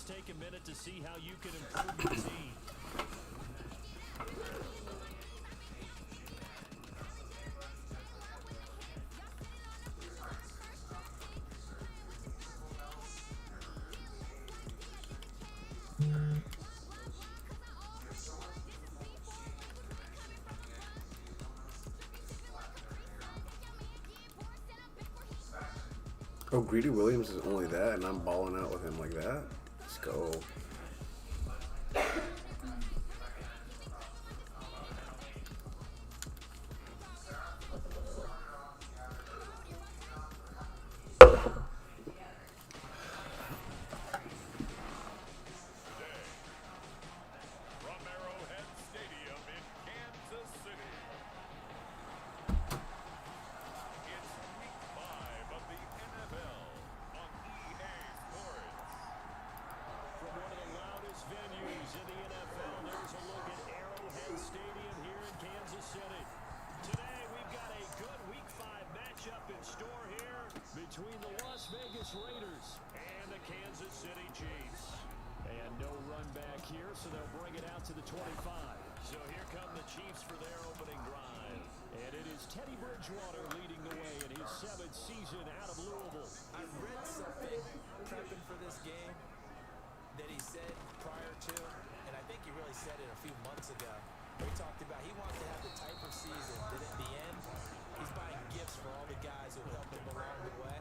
Just take a minute to see how you can improve your team. Oh, Greedy Williams is only that, and I'm balling out with him like that. Let's go. Between the Las Vegas Raiders and the Kansas City Chiefs. And no run back here, so they'll bring it out to the 25. So here come the Chiefs for their opening drive. And it is Teddy Bridgewater leading the way in his 7th season out of Louisville. I read something prepping for this game that he said prior to, and I think he really said it a few months ago. He talked about he wants to have the type of season that at the end, he's buying gifts for all the guys who helped him along the way.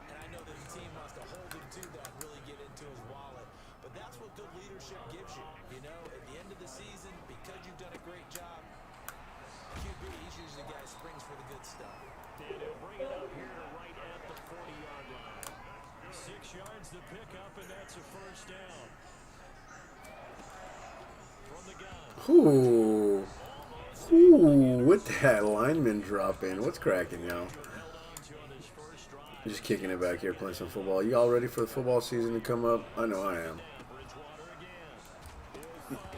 And I know that the team wants to hold him to that and really get into his wallet. But that's what good leadership gives you. You know, at the end of the season, because you've done a great job, QB, he's usually the guy who springs for the good stuff. And he'll bring it up here to right at the 40-yard line. 6 yards to pick up, and that's a first down. From the gun. Ooh. Ooh, with that lineman drop in. What's cracking, y'all? Just kicking it back here, playing some football. You all ready for the football season to come up? I know I am.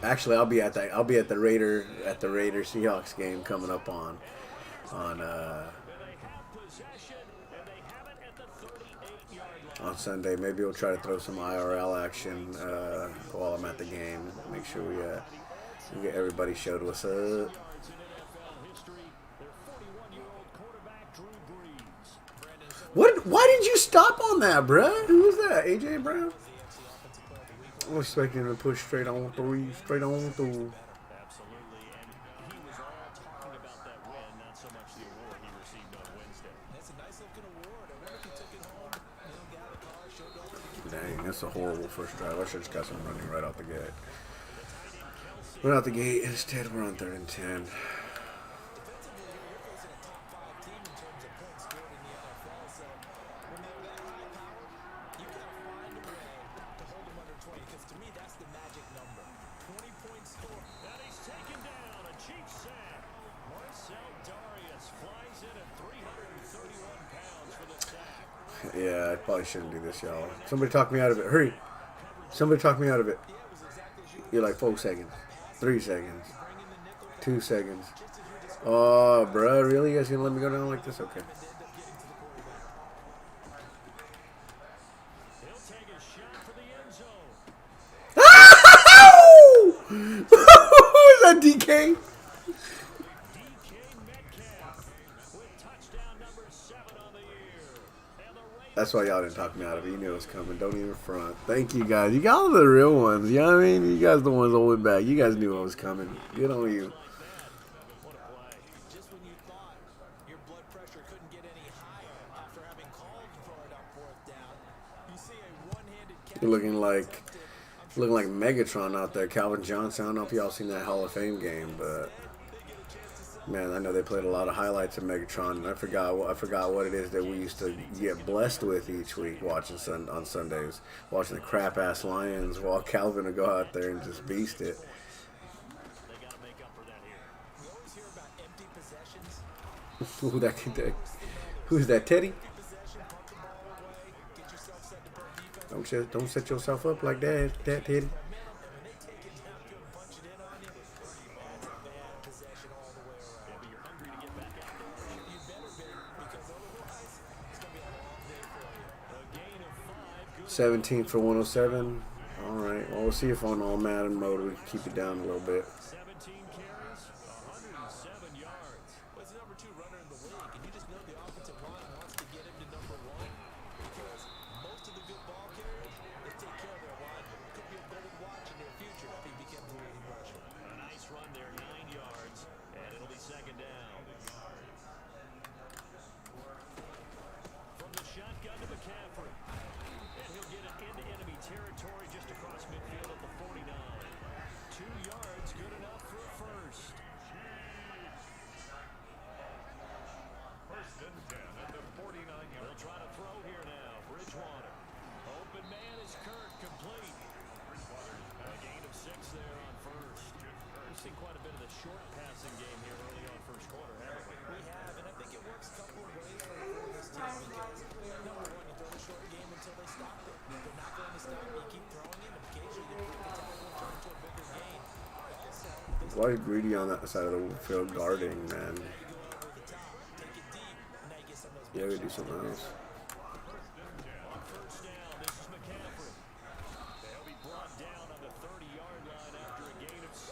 Actually, I'll be at the Raider Seahawks game coming up on Sunday. Maybe we'll try to throw some IRL action while I'm at the game. Make sure we get everybody showed what's up. What? Why did you stop on that, bruh? Who was that? AJ Brown? I'm expecting him to push straight on through. Absolutely, and he was all talking about that win, not so much the award he received on Wednesday. That's a nice looking award. I wonder if he took it home, got a car, showed all the kids. Dang, that's a horrible first drive. I should have just got some running right out the gate. Right out the gate. Instead, we're on 3rd and 10. Yeah, I probably shouldn't do this, y'all. Somebody talk me out of it. Hurry. Somebody talk me out of it. You're like 4 seconds. 3 seconds. 2 seconds. Oh, bro, really? You guys gonna let me go down like this? Okay. Who's that, DK? That's why y'all didn't talk me out of it. You knew it was coming. Don't even front. Thank you, guys. You got the real ones. You know what I mean? You guys the ones holding back. You guys knew it was coming. Good on you. Just when you thought your blood pressure couldn't get any higher after having called for it on 4th down, you see a one-handed catch. You're looking like Megatron out there. Calvin Johnson. I don't know if y'all seen that Hall of Fame game, but man, I know they played a lot of highlights of Megatron, and I forgot what it is that we used to get blessed with each week watching on Sundays, watching the crap ass Lions while Calvin would go out there and just beast it. Who's that? Teddy? Don't set yourself up like that, Teddy. $17 for 107. Alright, well, we'll see if on all Madden mode we can keep it down a little bit. 17 carries, 107 yards. Well, he's the number 2 runner in the league, and you just know the offensive line wants to get him to number 1 because most of the good ball carriers, they take care of their linemen. Could be a gold watch in their future if he becomes a leading rusher. A nice run there, 9 yards, and it'll be second down. From the shotgun to McCaffrey. And he'll get it into enemy territory just across midfield at the 49. 2 yards, good enough for a first. First and 10 at the 49-yard. They'll try to throw here now. Bridgewater. Open man is Kirk, complete. And a gain of 6 there on first. We've seen quite a bit of the short passing game here early on first quarter, haven't we? We have, and I think it works a couple of ways for this team because, number 1, you throw the short game until they stop it. They're not going to stop it. You keep throwing it, and occasionally you break the tackle and turn into a bigger gain. Also, Why greedy on that side of the field guarding, man? you go over the top, take it deep, and now you get some of those Yeah, we big do shots. something else. On first down, this is McCaffrey. They'll be brought down on the 30-yard line after a gain of 6.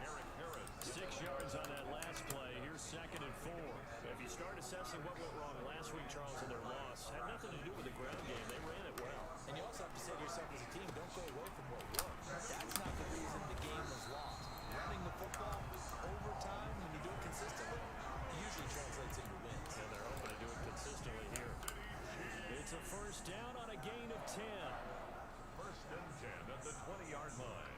Eric Harris, 6 yards on that last play. Here's second and 4. If you start assessing what went wrong last week, Charles, in their loss, had nothing to do with the ground game. They ran it well. And you also have to say to yourself as a team, don't go away from what worked. That's not the reason the game was lost. Running the football over time, when you do it consistently, it usually translates into wins. And they're hoping to do it consistently here. It's a first down on a gain of 10. First and 10 at the 20-yard line.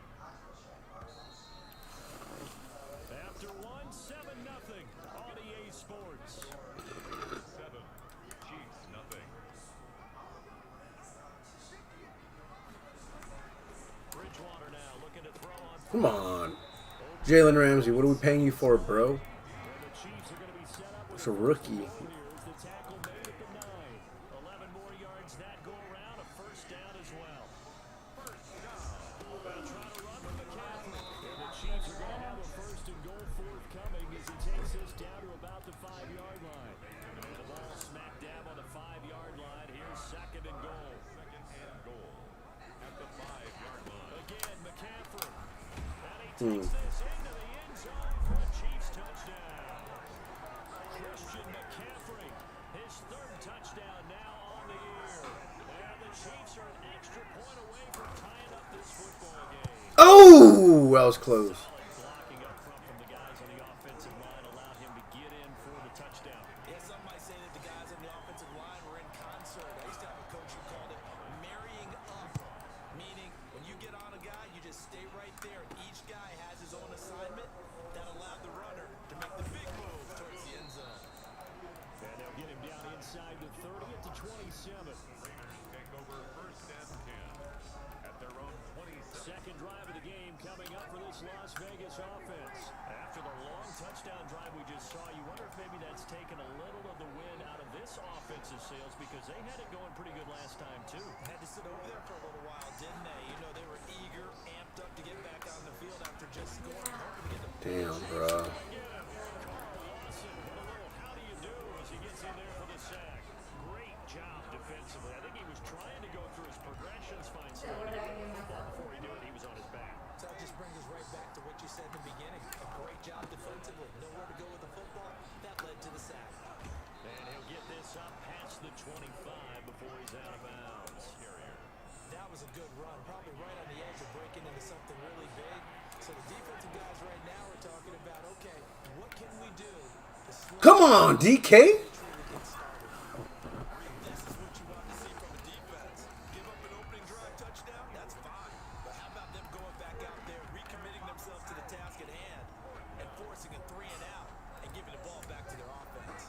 After 1, 7-0 on EA Sports. 7. Chiefs, nothing. Bridgewater now looking to throw on. Come on. Jalen Ramsey, what are we paying you for, bro? And the Chiefs are going to be set up with It's a rookie. Here's the tackle made at the 9. 11 more yards that go around. A first down as well. They'll try to run with McCaffrey. And the Chiefs are going to have a first and goal forthcoming as he takes this down to about the 5-yard line. And the ball smack dab on the 5-yard line. Here's second and goal. Second and goal at the 5-yard line. Again, McCaffrey. And he takes this into the end zone for a Chiefs touchdown. Christian McCaffrey, his 3rd touchdown now on the year. And the Chiefs are an extra point away from tying up this football game. Oh, that was close. Blocking up front from the guys on the offensive line allowed him to get in for the touchdown. Yeah, some might say that the guys on the offensive line were in concert. I used to have a coach who called it marrying up, meaning when you get on a guy, you just stay right there. Each guy has his own assignment that allowed the runner to make the big move towards the end zone. And they'll get him down inside the 30 at the 27. Raiders take over first and 10 at their own 27. Second drive of the game coming up for this Las Vegas offense. After the long touchdown drive we just saw, you wonder if maybe that's taken a little of the wind out of this offensive sails because they had it going pretty good last time too. Had to sit over there for a little while, didn't they? You know, they were eager, amped up to get back on the field after just scoring, hoping to get the Damn, bro. Carl Lawson with a little how do you do as he gets in there for the sack. Great job defensively. I think he was trying to go through his progressions, find somebody to get the football before he knew it. He was on his back. So that just brings us right back to what you said in the beginning. A great job defensively. Nowhere to go with the football. That led to the sack. And he'll get this up past the 25 before he's out of bounds. That was a good run. Probably right on the edge of breaking into something really big. So the defensive guys right now are talking about, okay, what can we do to slow Come on, DK. truly get started? This is what you want to see from a defense. Give up an opening drive touchdown, that's fine. But how about them going back out there, recommitting themselves to the task at hand, and forcing a 3 and out, and giving the ball back to their offense?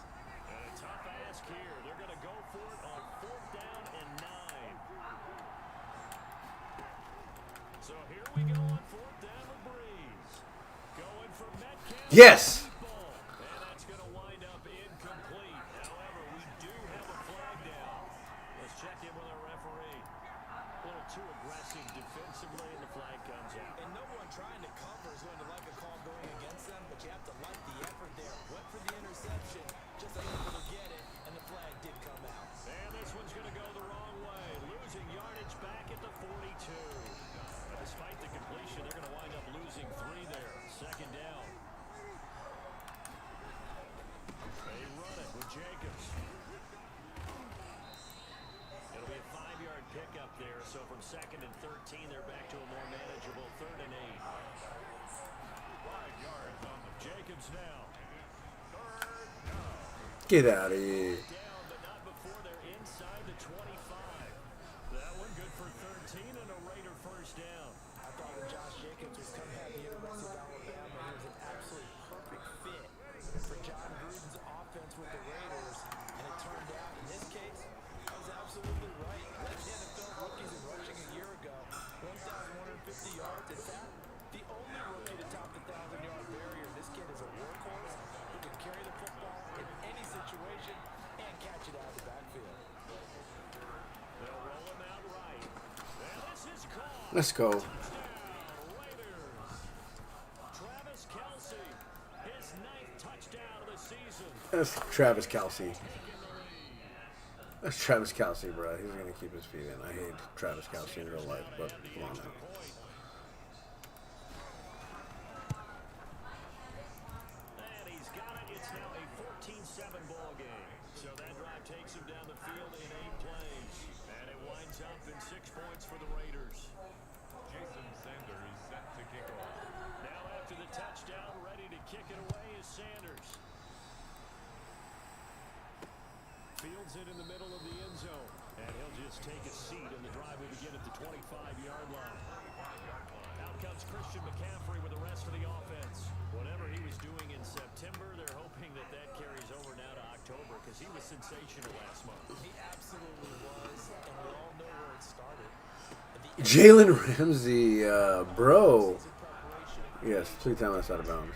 And a tough ask here. They're going to go for it on 4th down and 9. So here we go on 4th down with Breeze. Going for Metcalf. Yes. Ball. And that's going to wind up incomplete. However, we do have a flag down. Let's check in with our referee. A little too aggressive defensively, and the flag comes out. And no one trying to cover is going to like a call going against them, but you have to like the effort there. Went for the interception, just unable to get it, and the flag did come out. And this one's going to go the wrong way. Losing yardage back at the 42. Jacobs. It'll be a 5-yard pickup there, so from 2nd and 13, they're back to a more manageable 3rd and 8. 5 yards on the Jacobs now. Get out of here. Down, but not before they're inside the 25. That one good for 13 and a Raider first down. I thought when Josh Jacobs was coming out of the University of Alabama, he was an absolute perfect fit for John Gruden's offense with the Raiders. And it turned out, in this case, I was absolutely right. Led the NFL rookies in rushing a year ago. 1,150 yards. In fact, the only rookie to top the 1,000-yard barrier. This kid is a workhorse who can carry the football in any situation and catch it out of the backfield. They'll roll him out right. And this is caught. Let's go. Touchdown, Raiders. Travis Kelce, his 9th touchdown of the season. That's Travis Kelce. That's Travis Kelce, bro. He's going to keep his feet in. I hate Travis Kelce in real life, but come on now. And he's got it. It's now a 14-7 ball game. So that drive takes him down the field in 8 plays. And it winds up in 6 points for the Raiders. Jason Sanders set to kick off. Now after the touchdown, ready to kick it away is Sanders. Fields it in the middle of the end zone. And he'll just take a seat, and the drive will begin at the 25-yard line. Out comes Christian McCaffrey with the rest of the offense. Whatever he was doing in September, they're hoping that that carries over now to October because he was sensational last month. He absolutely was, and we all know where it started. Jalen Ramsey, bro. Yes, 3 times outside of bounds.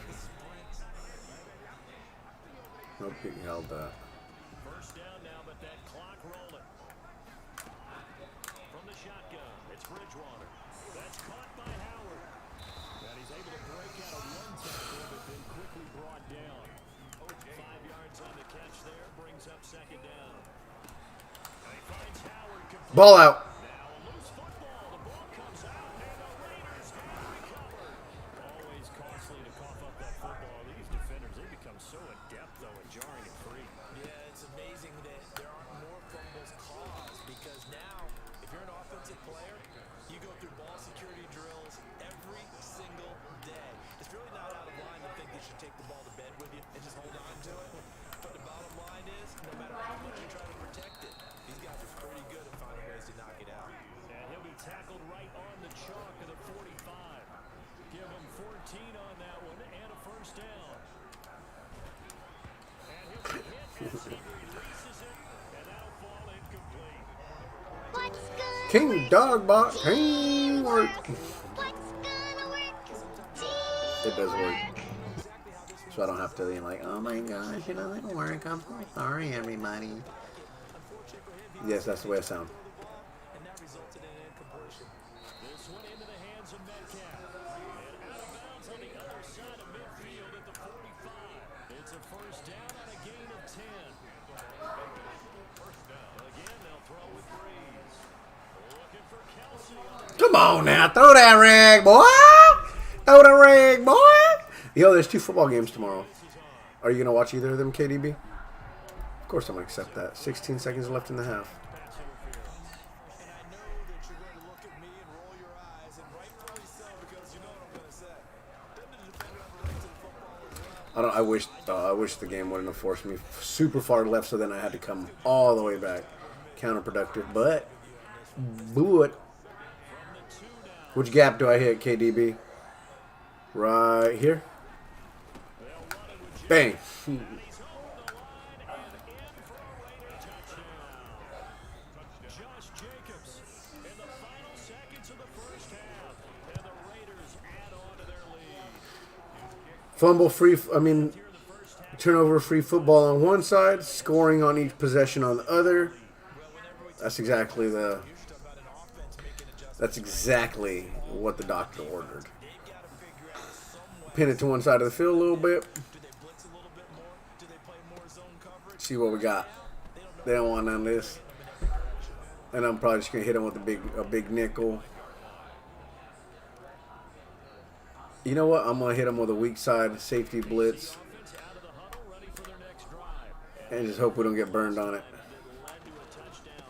Nope, he held that. First down now, but that clock rolling. From the shotgun, it's Bridgewater. That's caught by Howard. And he's able to break out of one tackle, but then quickly brought down. 5 yards on the catch there, brings up 2nd down. And he finds Howard. Ball out. Now a loose football. The ball comes out, and the Raiders have recovered. Always costly to cough up that football. These defenders, they become so adept, though, at jarring it free. Yeah, it's amazing that there aren't more fumbles caused because now, if you're an offensive player, you go through ball security drills every single day. It's really not out of line to think you should take the ball to bed with you and just hold on to it. But the bottom line is, no matter how much you try to protect it, these guys are pretty good at finding ways to knock it out. And he'll be tackled right on the chalk of the 45. Give him 14 on that one and a first down. And he'll be hit as he releases it, and that'll fall incomplete. What's good? King Dog Bot. Teamwork. What's gonna work? It does work. So I don't have to be like, oh my gosh, it doesn't work. I'm so sorry, everybody. Yes, that's the way it sounds. And that resulted in an incompletion. This one into the hands of Metcalf. And out of bounds on the other side of midfield at the 45. It's a first down on a gain of 10. First down. Again, they'll throw with Breeze. Looking for Kelce on the Come on now, throw that rag, boy. Throw the rag, boy. Yo, there's 2 football games tomorrow. Are you going to watch either of them, KDB? Of course I'm going to accept that. 16 seconds left in the half. pass interference. And I know that you're going to look at me and roll your eyes, and rightfully so, because you know what I'm going to say. Doesn't the defender have a right to the football as well? I wish the game wouldn't have forced me super far left, so then I had to come all the way back. Counterproductive, but boo it. Which gap do I hit, KDB? Right here. Bang. He's over the line and in for a Raider touchdown. Josh Jacobs in the final seconds of the first half. And the Raiders add on to their lead. Fumble free, turnover free football on one side, scoring on each possession on the other. That's exactly what the doctor ordered. Pin it to one side of the field a little bit. Do they blitz a little bit more? Do they play more zone coverage? See what we got. They don't want none of this. And I'm probably just gonna hit them with a big nickel. You know what? I'm gonna hit them with a weak side safety blitz. And just hope we don't get burned on it. that led to a touchdown.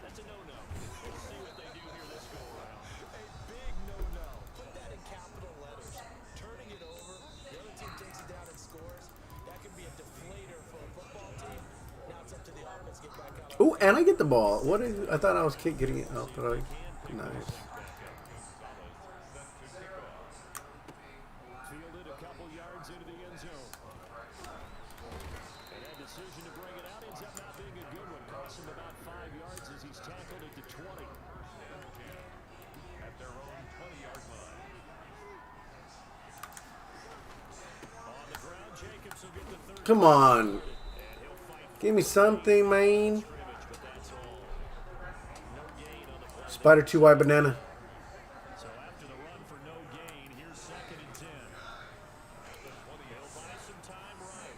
That's a no-no. We'll see what they do here this go around. A big no-no. Put that in capital letters. Turning it over, the other team takes it down and scores. That could be a deflator for a football team. Now it's up to the offense to get back out. Ooh, and I get the ball. What is? I thought I was getting it out, but nice. Fielded a couple yards into the end zone. And that decision to bring it out ends up not being a good one. Costs him about 5 yards as he's tackled at the 20. At their own 20-yard line. On the ground, Jacobs will get the third. Come on, And he'll fight for give me something, man. scrimmage, but that's all. No gain on the play. Spider 2 wide banana. So after the run for no gain, here's 2nd and 10. He'll buy some time right.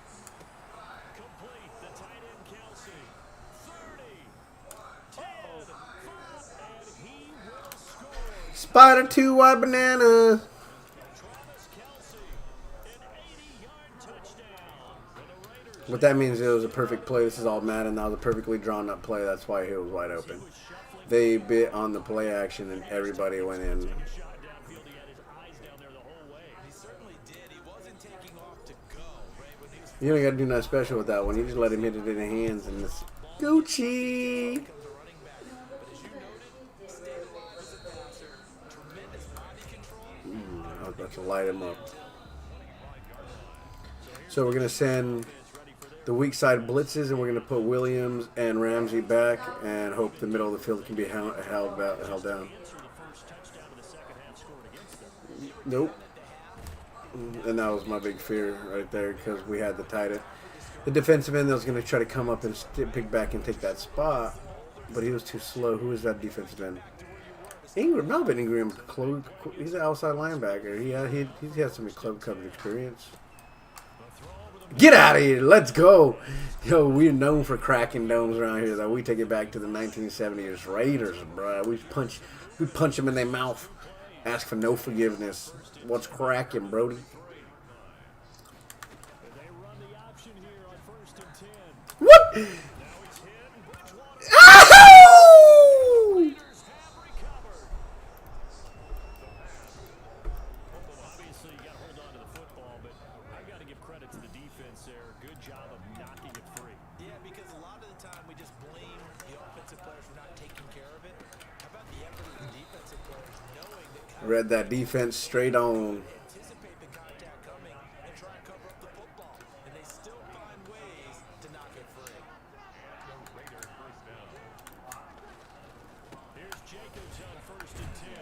Complete. The tight end, Kelsey. 30, 10, 5, and he will score. Spider 2 wide banana. Travis Kelsey, an 80-yard touchdown for the Raiders. What that means is it was a perfect play. This is all Madden. That was a perfectly drawn up play. That's why he was wide open. They bit on the play action and everybody went in. Shot downfield. He had his eyes down there the whole way. He certainly did. He wasn't taking off to go, right? When he was You don't got to do nothing special with that one. You just let him hit it in the hands and it's Gucci. comes a running back. But as you noted, stayed alive as a passer. Tremendous body control. I was about to light him up. So we're going to send the weak side blitzes and we're going to put Williams and Ramsey back and hope the middle of the field can be held down. Answer the first touchdown in the second half scored against them. Nope. And that was my big fear right there because we had the tight end. The defensive end that was going to try to come up and pick back and take that spot, but he was too slow. Who is that defensive end? Ingram. No, but Ingram, he's an outside linebacker. He has some club coverage experience. Get out of here. Let's go. Yo, we're known for cracking domes around here. Though we take it back to the 1970s Raiders, bro. We punch them in their mouth. Ask for no forgiveness. What's cracking, Brody? They run the option here on 1st and 10. What? Now it's hit. Bridgewater. Ahoo! Raiders have recovered. Obviously, you got to hold on to the football, but I've got to give credit to the defense there. Good job of knocking it free. Yeah, because a lot of the time we just blame the offensive players for not taking care of it. How about the effort of the defensive players knowing that Read that defense straight on. anticipate the contact coming and try and cover up the football, and they still find ways to knock it free. Raider first down. Here's Jacobs on 1st and 10.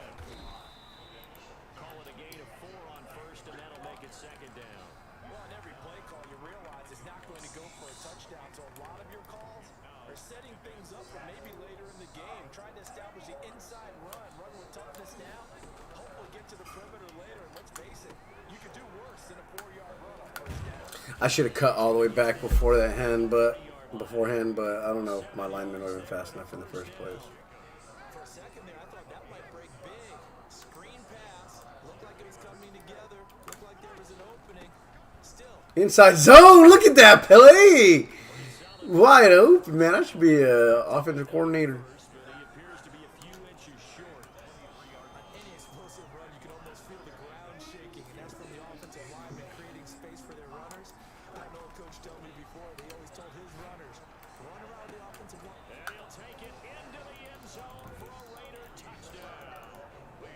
Call it a gain of 4 on 1st, and that'll make it 2nd down. Well, on every play call, you realize it's not going to go for a touchdown, so a lot of your calls are setting things up for maybe later in the game, trying to establish the inside run with toughness now, hopefully get to the perimeter later, and let's face it, you could do worse than a 4-yard run on 1st down. I should have cut all the way back beforehand, but I don't know. My lineman wasn't fast enough in the first place. For a second there, I thought that might break big. Screen pass, looked like it was coming together, looked like there was an opening. Still, Inside zone. Look at that play. Wide open, man. I should be an offensive coordinator. But he appears to be a few inches short. on any explosive run, you can almost feel the ground shaking, and that's from the offensive lineman creating space for their runners. I know a coach told me before, they always told his runners, run around the offensive line. And he'll take it into the end zone for a Raider touchdown. 4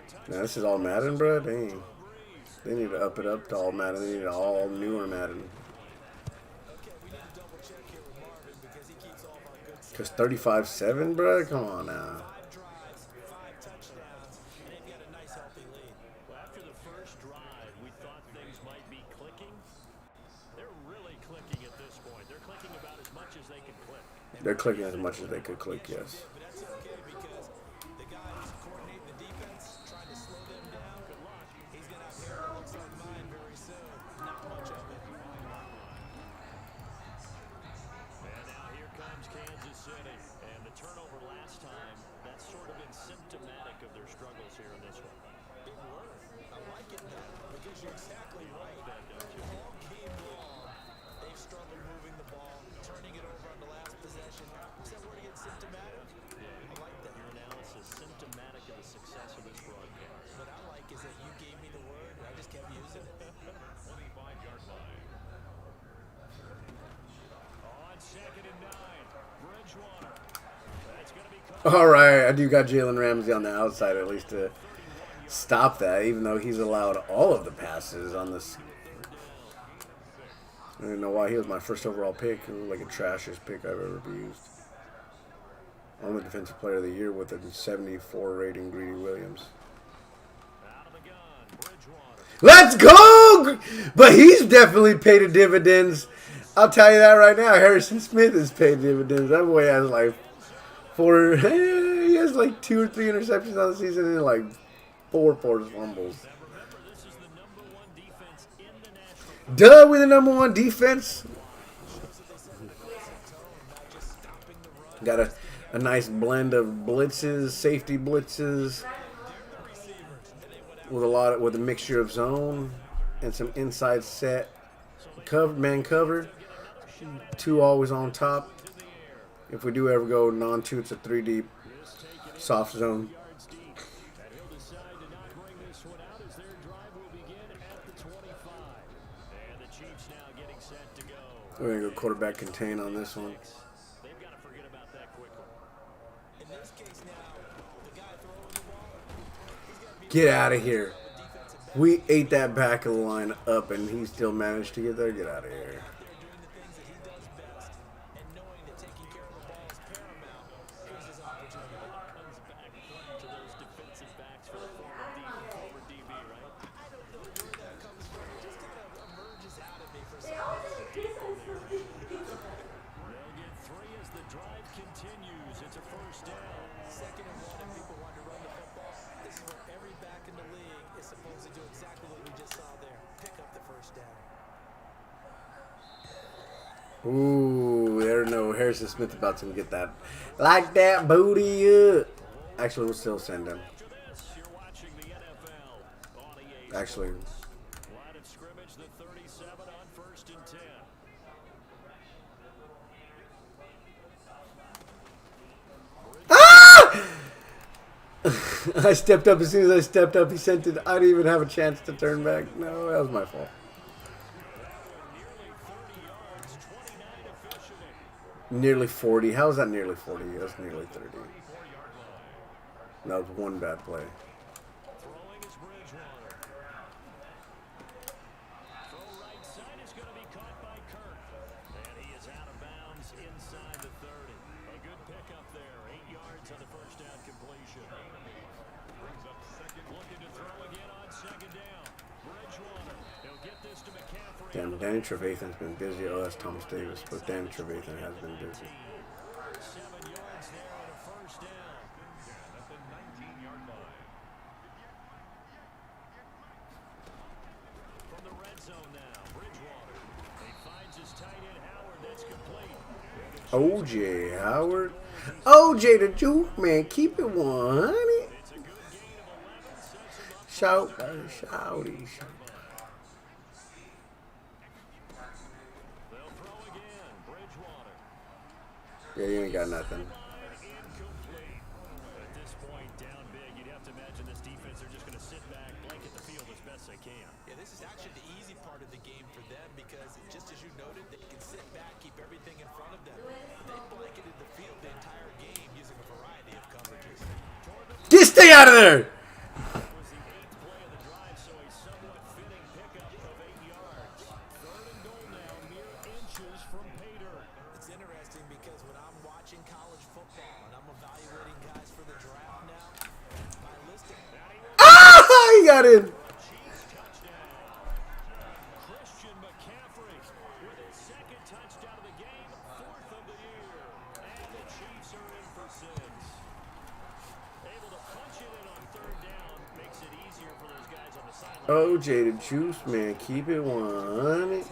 touchdowns. Now, this is all Madden, bro. Dang. They need to up it up to all Madden. They need an all newer Madden. Okay, we need to double check here with Marvin because he keeps all of our good stuff. Because 35-7, bro. Come on now. 5 drives, 5 touchdowns, and they've got a nice healthy lead. Well, after the first drive, we thought things might be clicking. They're really clicking at this point. They're clicking about as much as they can click. They're clicking as much as they could click, yes. But that's okay because the guy who's coordinating the defense, trying to slow them down, good luck. He's going to have hair that looks like mine very soon. Not much of it. And now here comes Kansas City. And the turnover last time, that's sort of been symptomatic of their struggles here in this one. Big word. I like it though because you're exactly right. All game long, they've struggled moving expression. Is that word again, symptomatic? I like that. Your analysis symptomatic of the success of this broadcast. What I like is that you gave me the word and I just kept using it. 25-yard line. On 2nd and 9, Bridgewater. That's going to be caught. All right, I do got Jalen Ramsey on the outside at least to stop that, even though he's allowed all of the passes on this. I don't know why he was my first overall pick. It was like a trashiest pick I've ever used. Only defensive player of the year with a 74 rating, Greedy Williams. Out of the gun, Bridgewater. Let's go! But he's definitely paid dividends. I'll tell you that right now. Harrison Smith has paid dividends. That boy has like he has like 2 or 3 interceptions on the season and like 4 forced fumbles. Remember, this is the number 1 defense in the National Duh, we're the number 1 defense. Got a nice blend of blitzes, safety blitzes, with a mixture of zone and some inside set man cover. 2 always on top. If we do ever go non-2, it's a 3 deep soft zone. yards deep. And he'll decide to not bring this one out as their drive will begin at the 25. And the Chiefs now getting set to go. We're going to go quarterback contain on this one. They've got to forget about that quickly. In this case now, the guy throwing the ball, he's got to be Get out of here. defensive back. We ate that back of the line up, and he still managed to get there. Get out of here. They're doing the things that he does best, and knowing that taking care of the ball is paramount. Here's his opportunity. Comes back to those defensive backs for the former DB, right? I don't know where that comes from. It just kind of emerges out of me for some reason. They'll get 3 as the drive continues. It's a first down. 2nd and 1, if people want to run the football, this is where every back in the league is supposed to do exactly what we just saw there. Pick up the first down. Ooh, there no Harrison Smith about to get that. Like that booty up. Actually, we'll still send him. After this, you're watching the NFL on EA. Actually, Line of scrimmage, the 37 on 1st and 10. I stepped up. As soon as I stepped up, he sent it. I didn't even have a chance to turn back. No, that was my fault. Nearly 30 yards, 29 officially. Nearly 40. How is that nearly 40? That's nearly 30. That was one bad play. Throwing is Bridgewater. Throw right side is going to be caught by Kirk. And he is out of bounds inside the 30. A good pickup there. 8 yards on the first down completion. Brings up second. Looking to throw again on 2nd down. Bridgewater. He'll get this to McCaffrey. Damn, Danny Trevathan's been busy. Oh, that's Thomas Davis. But Danny Trevathan has been busy. 7 yards there and a first down. At the 19-yard line. From the red zone now, Bridgewater. He finds his tight end Howard. That's complete. OJ Howard. OJ the Juke man. Keep it 100. It's a good gain of 11. Sets him up. Shout, shouty. They'll throw again. Bridgewater. Yeah, you ain't got nothing. Incomplete. At this point, down big, you'd have to imagine this defense, they're just going to sit back, blanket the field as best they can. Yeah, this is actually the easy part of the game for them because, just as you noted, they can sit back, keep everything in front of them. They blanketed the field the entire game using a variety of coverages. Just stay out of there. That was the 8th play of the drive, so a somewhat fitting pickup of 8 yards. 3rd and goal now, mere inches from Pater. It's interesting because when I'm watching college football and I'm evaluating guys for the draft now, my list of Ah, he got in. Chiefs touchdown. Christian McCaffrey with his 2nd touchdown of the game, 4th of the year. And the Chiefs are in for 6. Able to punch it in on 3rd down, makes it easier for those guys on the sideline. OJ the Juice man. Keep it 100.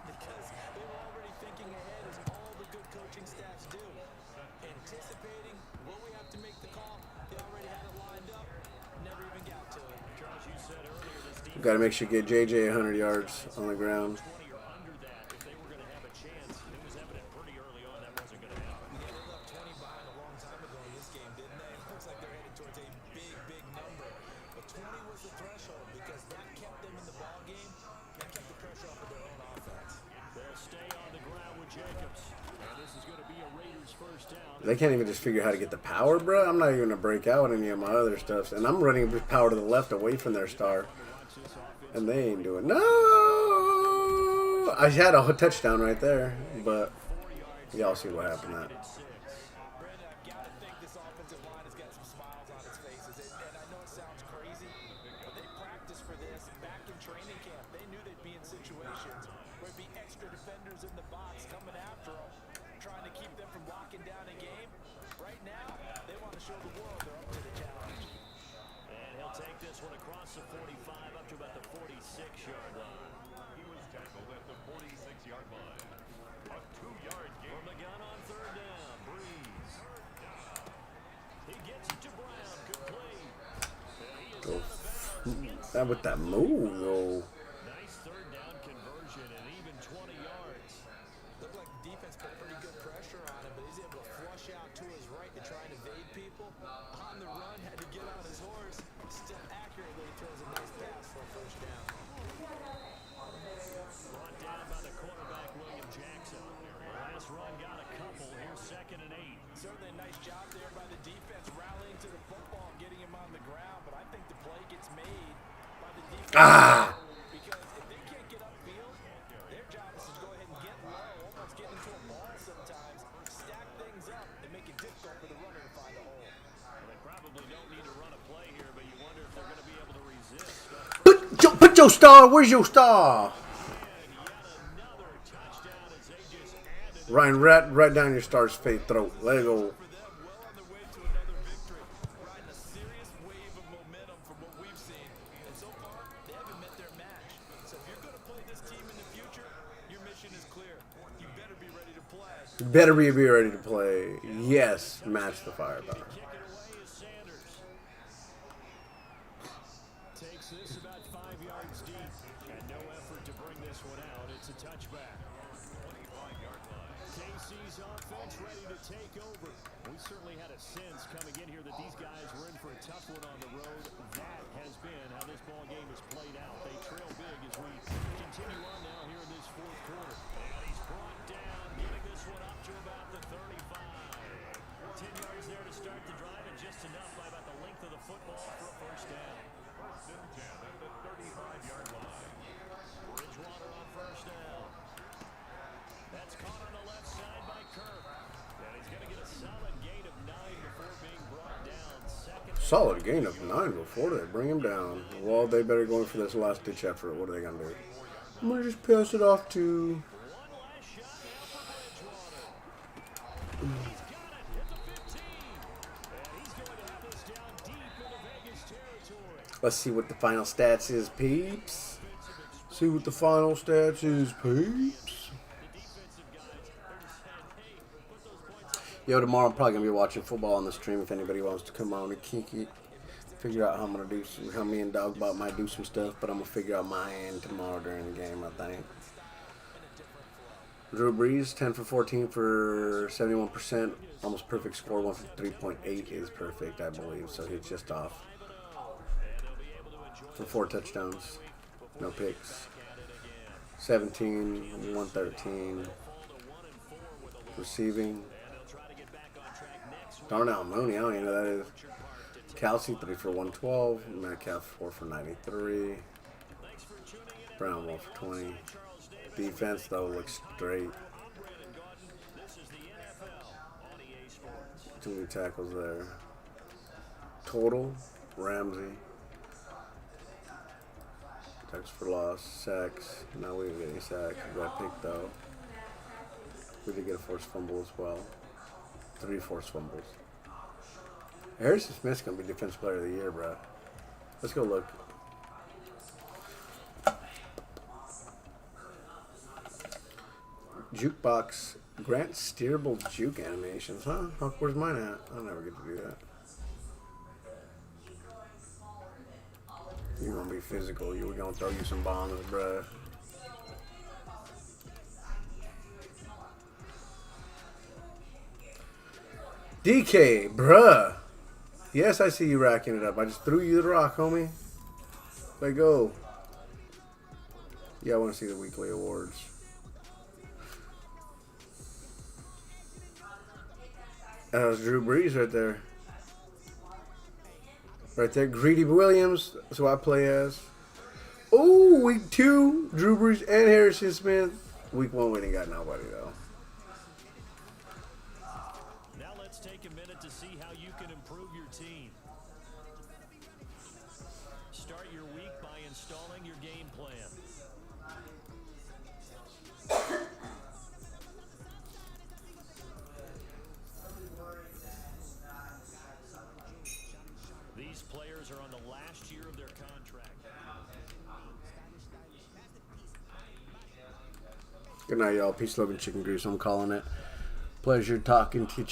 because they were already thinking ahead as all the good coaching staffs do. Anticipating, will we have to make the call? They already had it lined up, never even got to it. Charles, you said earlier this defense Got to make sure you get JJ 100 yards on the ground. 20 or under that if they were going to have a chance. It was evident pretty early on that wasn't going to happen. They can't even just figure out how to get the power, bro. I'm not even gonna break out any of my other stuff, and I'm running with power to the left away from their star, and they ain't doing no. I had a touchdown right there, but y'all see what happened. That Brandon, I've got to think this offensive line has got some smiles on its faces. And I know it sounds crazy, but they practiced for this back in training camp. They knew they'd be in situations where it'd be extra defenders in the box coming after them, trying to keep them from locking down a game. Right now, they want to show the world they're up to the challenge. And he'll take this one across the 45 up to about the 46-yard line. He was tackled at the 46-yard line. A 2-yard gain. From the gun on third down, Breeze. He gets it to Brown. Good play. He is go out of bounds. that with that move though. Nice third down conversion and even 20 yards. Looked like the defense put pretty good pressure on him, but he's able to flush out to his right to try and evade people. On the run, had to get on his horse. Still accurately throws a nice pass for a first down. Brought down by the quarterback, William Jackson. Last run got a couple. Here's 2nd and 8. Certainly a nice job there by the defense rallying to the football and getting him on the ground, but I think the play gets made by the defense. Because if they can't get upfield, their job is to go ahead and get low, almost get into a ball sometimes, stack things up, and make it difficult for the runner to find a hole. Well, they probably don't need to run a play here, but you wonder if they're going to be able to resist. Put your star. Where's your star? And yet another touchdown as they just added. Ryan, right down your star's face throat. Let it go. For them, well on their way to another victory, riding a serious wave of momentum from what we've seen. And so far, they haven't met their match. So if you're going to play this team in the future, your mission is clear. You better be ready to play. Better be ready to play. Yes, match the firepower. Kick it away is Sanders. Takes this about 5 yards deep. And no effort to bring this one out. It's a touchback. 25-yard line. KC's offense ready to take over. We certainly had a sense coming in here that these guys were in for a tough one on the road. That has been how this ball game has played out. They trail big as we continue on now here in this 4th quarter. And he's brought down, getting this one up to about the 35. 10 yards there to start the drive, and just enough by about the length of the football for a first down. 1st and 10 at the 35-yard line. Bridgewater on first down. That's caught on the left side by Kirk. And he's going to get a solid gain of 9 before being brought down. Solid gain of 9 before they bring him down. Well, they better go in for this last ditch effort. What are they gonna do? I'm gonna just pass it off to. One last shot there for Bridgewater. He's got it at the 15. And he's going to have this down deep into Vegas territory. Let's see what the final stats is, peeps. See what the final stats is, peeps. Yo, tomorrow I'm probably gonna be watching football on the stream. If anybody wants to come on and kiki, figure out how I'm gonna do some. How me and Dogbot might do some stuff, but I'm gonna figure out my end tomorrow during the game. I think. Drew Brees, 10 for 14 for 71%, almost perfect score. 153.8 is perfect, I believe. So he's just off for 4 touchdowns, no picks. 17, 113 receiving. Darnell Mooney, I don't even know who that is. Kelsey, 3 for 112. Metcalf, 4 for 93. Brown, 1 for 20. Defense, though, looks straight. Too many tackles there. Total, Ramsey. Tackles for loss, sacks. No, we didn't get any sacks. We got picked out. We did get a forced fumble as well. 3 forced fumbles. Harrison Smith's going to be Defensive Player of the Year, bro. Let's go look. Jukebox. Grant steerable juke animations, huh? Where's mine at? I'll never get to do that. You're going to be physical. We're going to throw you some bombs, bruh. DK, bruh. Yes, I see you racking it up. I just threw you the rock, homie. Let go. Yeah, I want to see the weekly awards. That was Drew Brees right there. Right there, Greedy Williams. That's who I play as. Oh, week 2, Drew Brees and Harrison Smith. Week 1, we didn't got nobody though. Now let's take a minute to see how you can improve your team. Start your week by installing your game plan. These players are on the last year of their contract. Good night, y'all. Peace, love, and chicken grease. I'm calling it. Pleasure talking to you.